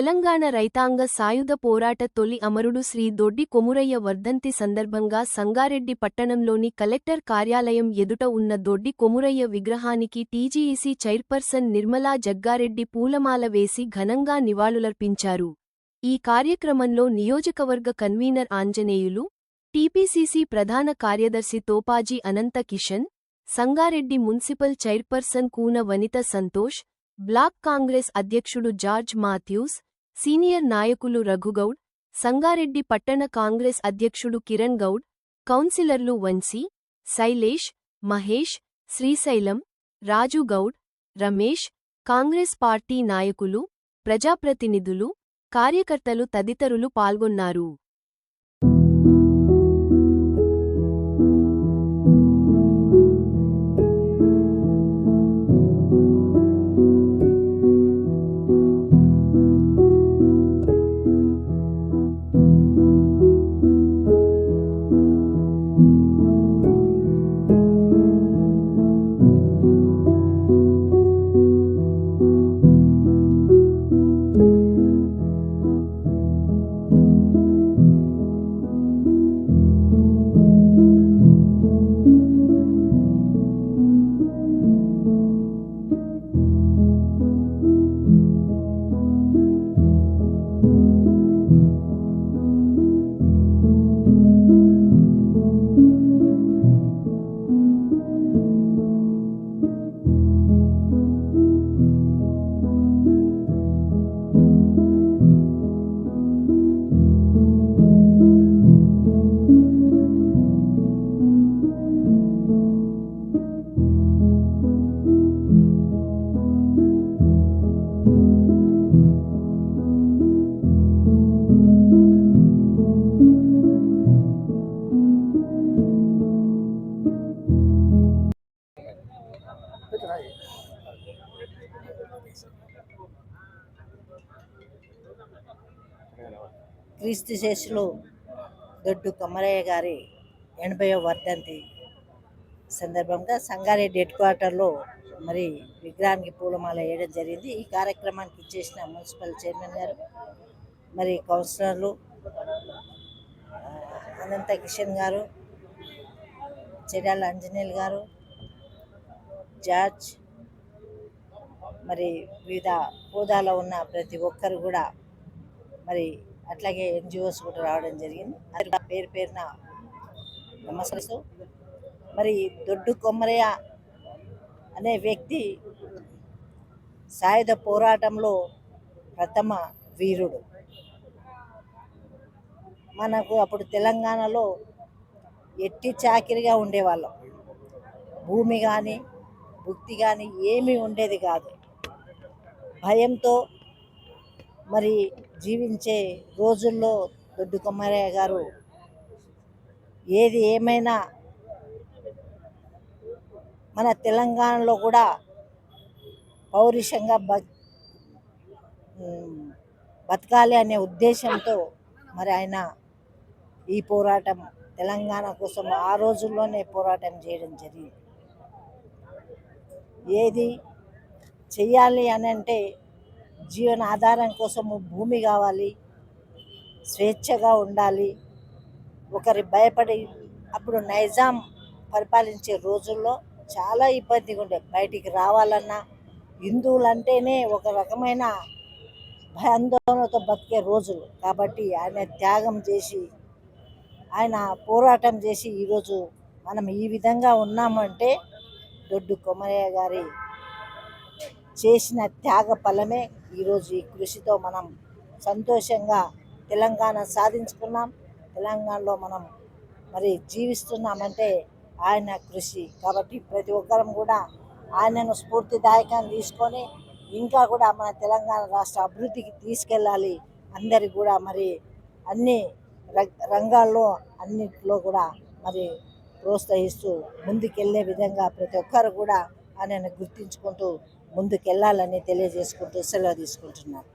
తెలంగాణ రైతాంగ సాయుధ పోరాట తొలి అమరుడు శ్రీ దొడ్డి కొమురయ్య వర్ధంతి సందర్భంగా సంగారెడ్డి పట్టణంలోని కలెక్టర్ కార్యాలయం ఎదుట ఉన్న దొడ్డి కొమురయ్య విగ్రహానికి టీజీఈసీ చైర్పర్సన్ నిర్మలా జగ్గారెడ్డి పూలమాల వేసి ఘనంగా నివాళులర్పించారు. ఈ కార్యక్రమంలో నియోజకవర్గ కన్వీనర్ ఆంజనేయులు, టీపీసీసీ ప్రధాన కార్యదర్శి తోపాజీ అనంత కిషన్, సంగారెడ్డి మున్సిపల్ చైర్పర్సన్ కూన వనిత సంతోష్, బ్లాక్ కాంగ్రెస్ అధ్యక్షుడు జార్జ్ మాథ్యూస్, సీనియర్ నాయకులు రఘుగౌడ్, సంగారెడ్డి పట్టణ కాంగ్రెస్ అధ్యక్షుడు కిరణ్ గౌడ్, కౌన్సిలర్లు వంశీ, శైలేష్, మహేష్, శ్రీశైలం, రాజు గౌడ్, రమేష్, కాంగ్రెస్ పార్టీ నాయకులు, ప్రజాప్రతినిధులు, కార్యకర్తలు తదితరులు పాల్గొన్నారు. క్రీస్తు శేషులు దొడ్డు కొమరయ్య గారి 80వ వర్ధంతి సందర్భంగా సంగారెడ్డి హెడ్ క్వార్టర్లో మరి విగ్రహానికి పూలమాల వేయడం జరిగింది. ఈ కార్యక్రమానికి ఇచ్చేసిన మున్సిపల్ చైర్మన్ గారు, మరి కౌన్సిలర్లు అనంత కిషన్ గారు, చెర్యాల ఆంజనేయులు గారు, జార్జ్, మరి వివిధ హోదాలో ఉన్న ప్రతి ఒక్కరు కూడా, మరి అట్లాగే ఎన్జిఓస్ కూడా రావడం జరిగింది. అది పేరు పేరున నమస్కరిస్తూ, మరి దొడ్డు కొమరయ్య అనే వ్యక్తి సాయుధ పోరాటంలో ప్రథమ వీరుడు. మనకు అప్పుడు తెలంగాణలో ఎట్టి చాకిరిగా ఉండేవాళ్ళం. భూమి కానీ భుక్తి కానీ ఏమీ ఉండేది కాదు. భయంతో మరి జీవించే రోజుల్లో దొడ్డు కొమరయ్య గారు ఏది ఏమైనా మన తెలంగాణలో కూడా పౌరుషంగా బతకాలి అనే ఉద్దేశంతో మరి ఆయన ఈ పోరాటం తెలంగాణ కోసం ఆ రోజుల్లోనే పోరాటం చేయడం జరిగింది. ఏది చెయ్యాలి అని అంటే జీవన ఆధారం కోసము భూమి కావాలి, స్వేచ్ఛగా ఉండాలి, ఒకరి భయపడి. అప్పుడు నైజాం పరిపాలించే రోజుల్లో చాలా ఇబ్బందిగా ఉండే. బయటికి రావాలన్నా హిందువులంటేనే ఒక రకమైన భయాందోళనతో బతికే రోజులు. కాబట్టి ఆయన త్యాగం చేసి, ఆయన పోరాటం చేసి ఈరోజు మనం ఈ విధంగా ఉన్నామంటే దొడ్డు కొమరయ్య గారి చేసిన త్యాగ ఫలమే. ఈరోజు ఈ కృషితో మనం సంతోషంగా తెలంగాణ సాధించుకున్నాం. తెలంగాణలో మనం మరి జీవిస్తున్నామంటే ఆయన కృషి. కాబట్టి ప్రతి ఒక్కరం కూడా ఆయనను స్ఫూర్తిదాయకాన్ని తీసుకొని ఇంకా కూడా మన తెలంగాణ రాష్ట్ర అభివృద్ధికి తీసుకెళ్ళాలి. అందరికి కూడా మరి అన్ని రంగాల్లో అన్నింటిలో కూడా మరి ప్రోత్సహిస్తూ ముందుకెళ్ళే విధంగా ప్రతి ఒక్కరు కూడా ఆయనను గుర్తించుకుంటూ ముందుకెళ్ళాలని తెలియజేసుకుంటూ సెలవు తీసుకుంటున్నాను.